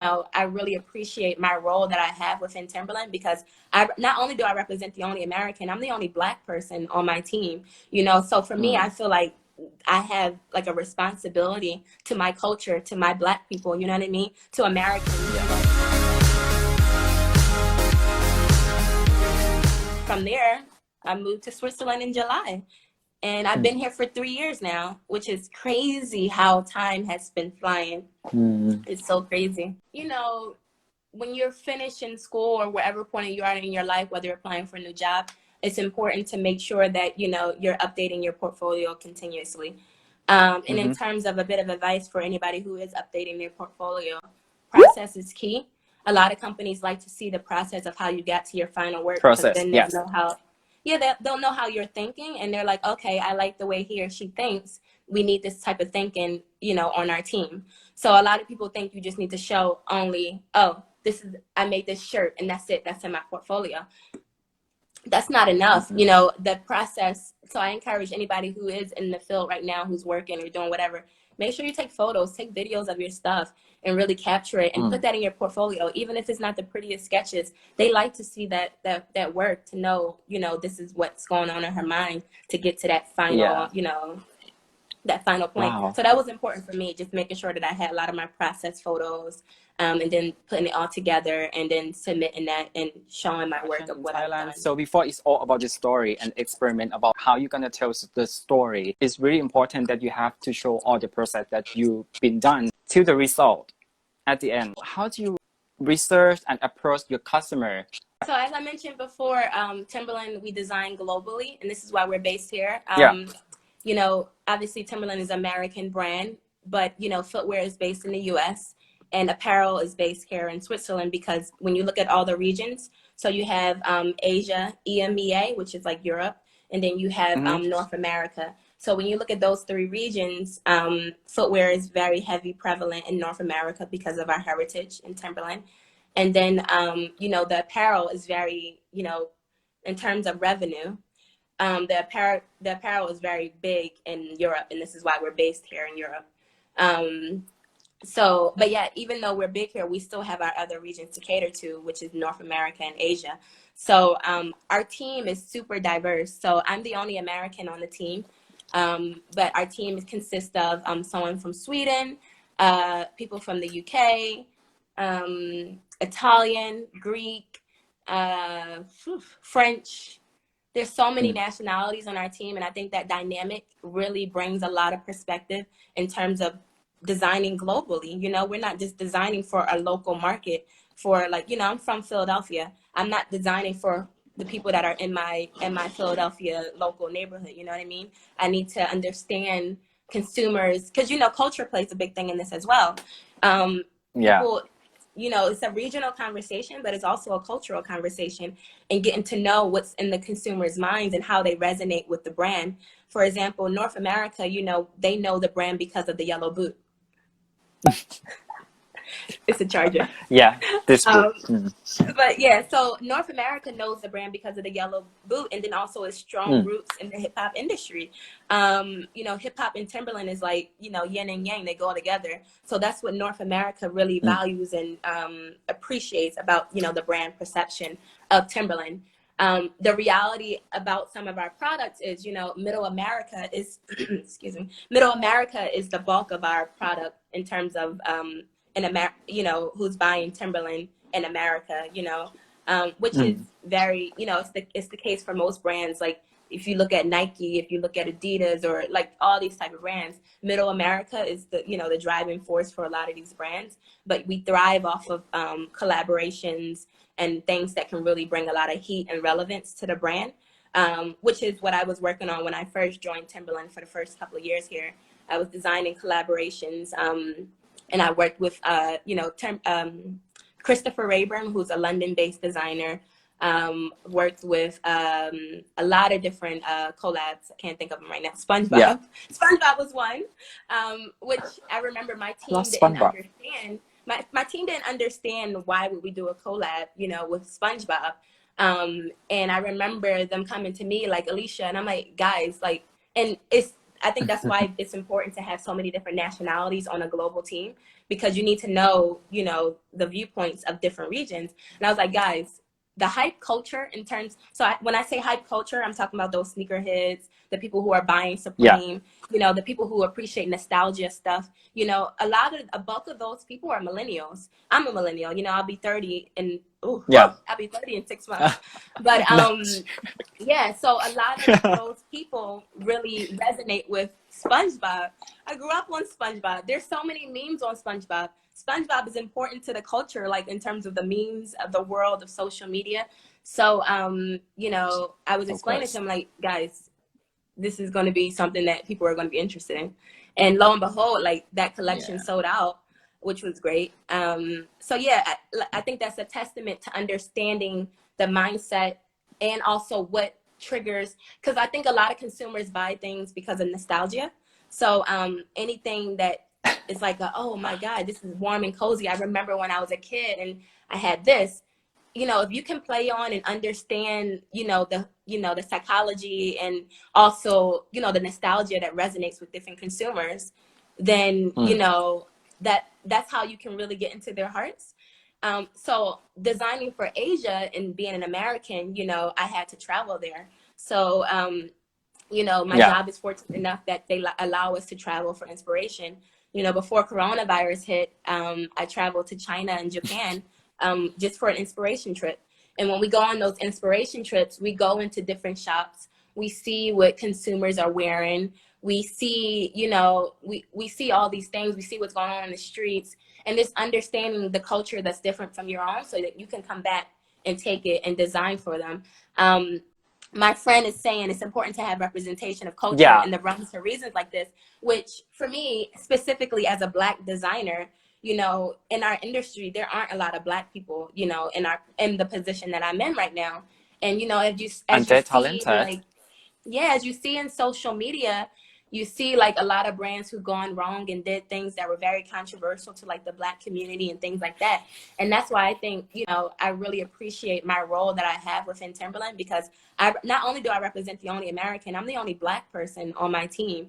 I really appreciate my role that I have within Timberland, because I not only do I represent the only American, I'm the only Black person on my team. So for me, I Mm. feel like I have like a responsibility to my culture, to my Black people, you know what I mean? To Americans, Yeah. From there, I moved to Switzerland in July. And I've Mm. been here for 3 years now, which is crazy how time has been flying. Mm. It's so crazy. When you're finished in school or wherever point you are in your life, whether you're applying for a new job, it's important to make sure that, you're updating your portfolio continuously. And in Mm-hmm. terms of a bit of advice for anybody who is updating their portfolio, process is key. A lot of companies like to see the process of how you got to your final work, because Process. then they'll Yes. know how, yeah, they'll know how you're thinking, and they're like, okay, I like the way he or she thinks. We need this type of thinking, on our team. So a lot of people think you just need to show only, oh, I made this shirt and that's it. That's in my portfolio. That's not enough, Mm-hmm. the process. So I encourage anybody who is in the field right now, who's working or doing whatever, make sure you take photos, take videos of your stuff, and really capture it and put Mm. that in your portfolio. Even if it's not the prettiest sketches, they like to see that work, to know, this is what's going on in her mind to get to Yeah. that final point. Wow. So that was important for me, just making sure that I had a lot of my process photos, and then putting it all together and then submitting that and showing my work of In what I've Thailand. done. So before it's all about the story and experiment about how you're gonna tell the story, it's really important that you have to show all the process that you've been done to the result at the end. How do you research and approach your customer? So as I mentioned before, Timberland, we design globally, and this is why we're based here. Yeah. Obviously Timberland is an American brand, but footwear is based in the US, and apparel is based here in Switzerland, because when you look at all the regions, so you have Asia, EMEA, which is like Europe, and then you have Mm-hmm. North America. So when you look at those three regions, footwear is very heavy prevalent in North America because of our heritage in Timberland. And then, the apparel is very, in terms of revenue, the apparel is very big in Europe, and this is why we're based here in Europe. Um, but yeah, even though we're big here, we still have our other regions to cater to, which is North America and Asia. So our team is super diverse. So I'm the only American on the team, but our team consists of someone from Sweden, people from the UK, Italian, Greek, French. There's so many Mm. nationalities on our team, and I think that dynamic really brings a lot of perspective in terms of designing globally. We're not just designing for a local market. For I'm from Philadelphia. I'm not designing for the people that are in my Philadelphia local neighborhood. You know what I mean? I need to understand consumers, because culture plays a big thing in this as well. Yeah. People, it's a regional conversation, but it's also a cultural conversation, and getting to know what's in the consumer's minds and how they resonate with the brand. For example, North America, they know the brand because of the yellow boot. It's a charger. Yeah. This book. Um, but yeah, so North America knows the brand because of the yellow boot, and then also its strong Mm. roots in the hip hop industry. Hip hop and Timberland is like, yin and yang, they go together. So that's what North America really Mm. values and appreciates about, the brand perception of Timberland. The reality about some of our products is, Middle America is, excuse me, Middle America is the bulk of our product in terms of, who's buying Timberland in America, which is Mm. very, it's the case for most brands. Like if you look at Nike, if you look at Adidas, or like all these type of brands, Middle America is the driving force for a lot of these brands. But we thrive off of collaborations and things that can really bring a lot of heat and relevance to the brand, which is what I was working on when I first joined Timberland for the first couple of years here. I was designing collaborations, and I worked with, Christopher Rayburn, who's a London-based designer. Worked with a lot of different collabs. I can't think of them right now. SpongeBob. Yeah. SpongeBob was one, which I remember my team Love didn't SpongeBob. understand. My team didn't understand why would we do a collab, with SpongeBob. And I remember them coming to me like, Alicia, and I'm like, guys, like, and I think that's why it's important to have so many different nationalities on a global team, because you need to know, you know, the viewpoints of different regions. And I was like, guys, the hype culture in terms, when I say hype culture, I'm talking about those sneakerheads, the people who are buying Supreme, you know, the people who appreciate nostalgia stuff. You know, a bulk of those people are millennials. I'm a millennial, you know, I'll be 30 in, I'll be 30 in 6 months. But yeah, so a lot of those people really resonate with SpongeBob. I grew up on SpongeBob. There's so many memes on SpongeBob. SpongeBob is important to the culture, like in terms of the memes of the world of social media. So, you know, I was explaining to them, like, guys, this is going to be something that people are going to be interested in. And lo and behold, like, that collection sold out, which was great. So yeah, I think that's a testament to understanding the mindset and also what triggers, because I think a lot of consumers buy things because of nostalgia. So anything that is like, oh my God, this is warm and cozy. I remember when I was a kid and I had this. You know, if you can play on and understand, the psychology and also, the nostalgia that resonates with different consumers, then, that's how you can really get into their hearts. So designing for Asia and being an American, I had to travel there. So, my job is fortunate enough that they allow us to travel for inspiration. Before coronavirus hit, I traveled to China and Japan just for an inspiration trip. And when we go on those inspiration trips, we go into different shops. We see what consumers are wearing. We see, we see all these things. We see what's going on in the streets, and just understanding the culture that's different from your own so that you can come back and take it and design for them. My friend is saying it's important to have representation of culture in the realms for reasons like this, which for me, specifically as a Black designer, in our industry, there aren't a lot of Black people, in the position that I'm in right now. And, as you see, like, as you see in social media, you see like a lot of brands who've gone wrong and did things that were very controversial to like the Black community and things like that. And that's why I think, I really appreciate my role that I have within Timberland, because not only do I represent the only American, I'm the only Black person on my team,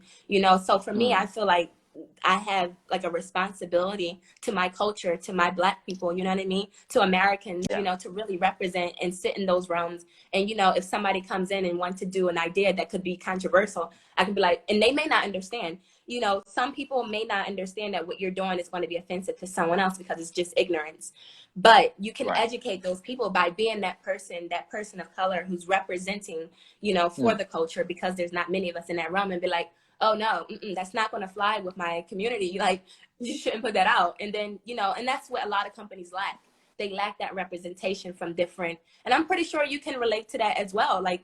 so for me, I feel like I have like a responsibility to my culture, to my Black people, you know what I mean? To Americans, to really represent and sit in those realms. And, if somebody comes in and wants to do an idea that could be controversial, I can be like, and they may not understand, some people may not understand that what you're doing is going to be offensive to someone else because it's just ignorance. But you can educate those people by being that person of color who's representing, for the culture, because there's not many of us in that realm, and be like, oh no, that's not going to fly with my community. Like, you shouldn't put that out. And then, and that's what a lot of companies lack. They lack that representation from different, and I'm pretty sure you can relate to that as well. Like,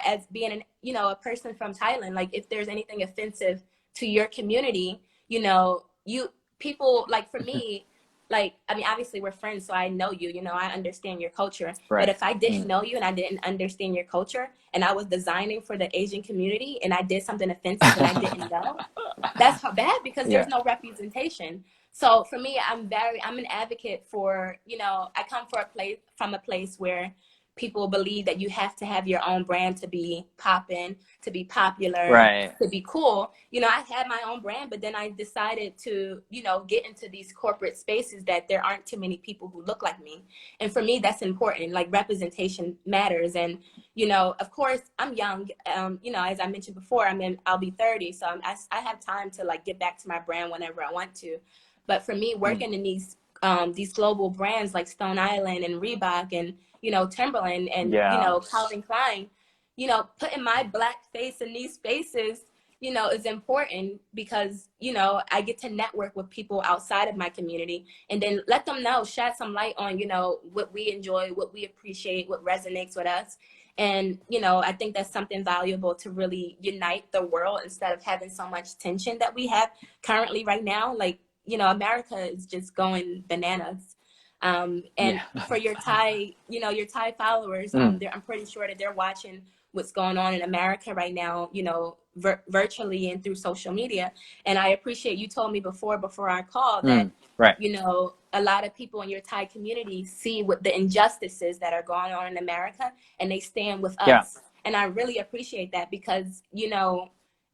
as being a person from Thailand, like if there's anything offensive to your community, people, like for me, like, I mean, obviously we're friends, so I know you, I understand your culture. But if I didn't know you and I didn't understand your culture, and I was designing for the Asian community and I did something offensive and I didn't know, that's how bad, because there's no representation. So for me, I'm an advocate for, I come from a place where people believe that you have to have your own brand to be poppin', to be popular, to be cool. I had my own brand, but then I decided to, get into these corporate spaces that there aren't too many people who look like me. And for me, that's important. Like, representation matters. And, of course, I'm young. As I mentioned before, I'll be 30. So I have time to like get back to my brand whenever I want to. But for me, working in these global brands like Stone Island and Reebok and, Timberland and, Calvin Klein, putting my Black face in these spaces, is important, because, I get to network with people outside of my community and then let them know, shed some light on, what we enjoy, what we appreciate, what resonates with us. And, I think that's something valuable to really unite the world instead of having so much tension that we have currently right now. Like, America is just going bananas. And for your Thai, your Thai followers, I'm pretty sure that they're watching what's going on in America right now, virtually and through social media. And I appreciate, you told me before our call that, a lot of people in your Thai community see what the injustices that are going on in America, and they stand with us. And I really appreciate that, because,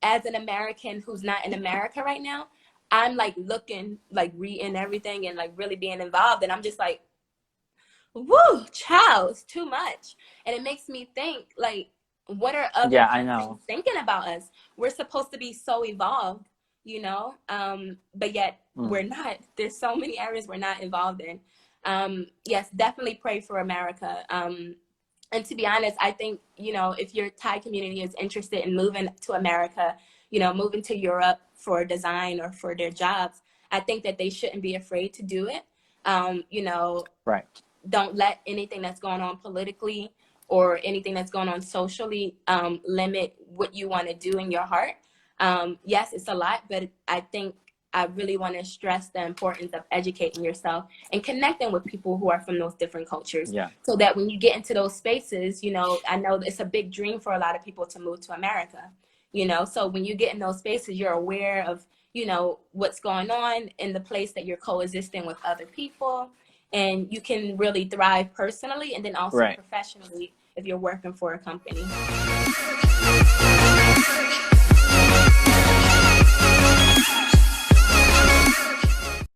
as an American who's not in America right now, I'm like looking, like reading everything and like really being involved. And I'm just like, woo, child, it's too much. And it makes me think, like, what are other Yeah, I countries know. thinking about us? We're supposed to be so evolved, you know, but yet we're not. There's so many areas we're not involved in. Yes, definitely pray for America. And to be honest, I think, you know, if your Thai community is interested in moving to America, you know, moving to Europe for design or for their jobs, I think that they shouldn't be afraid to do it. You know, Right. don't let anything that's going on politically or anything that's going on socially limit what you want to do in your heart. Yes, it's a lot, but I think I really want to stress the importance of educating yourself and connecting with people who are from those different cultures. Yeah. So that when you get into those spaces, you know, I know it's a big dream for a lot of people to move to America, you know, so when you get in those spaces, you're aware of, you know, what's going on in the place that you're coexisting with other people, and you can really thrive personally and then also Right. professionally if you're working for a company.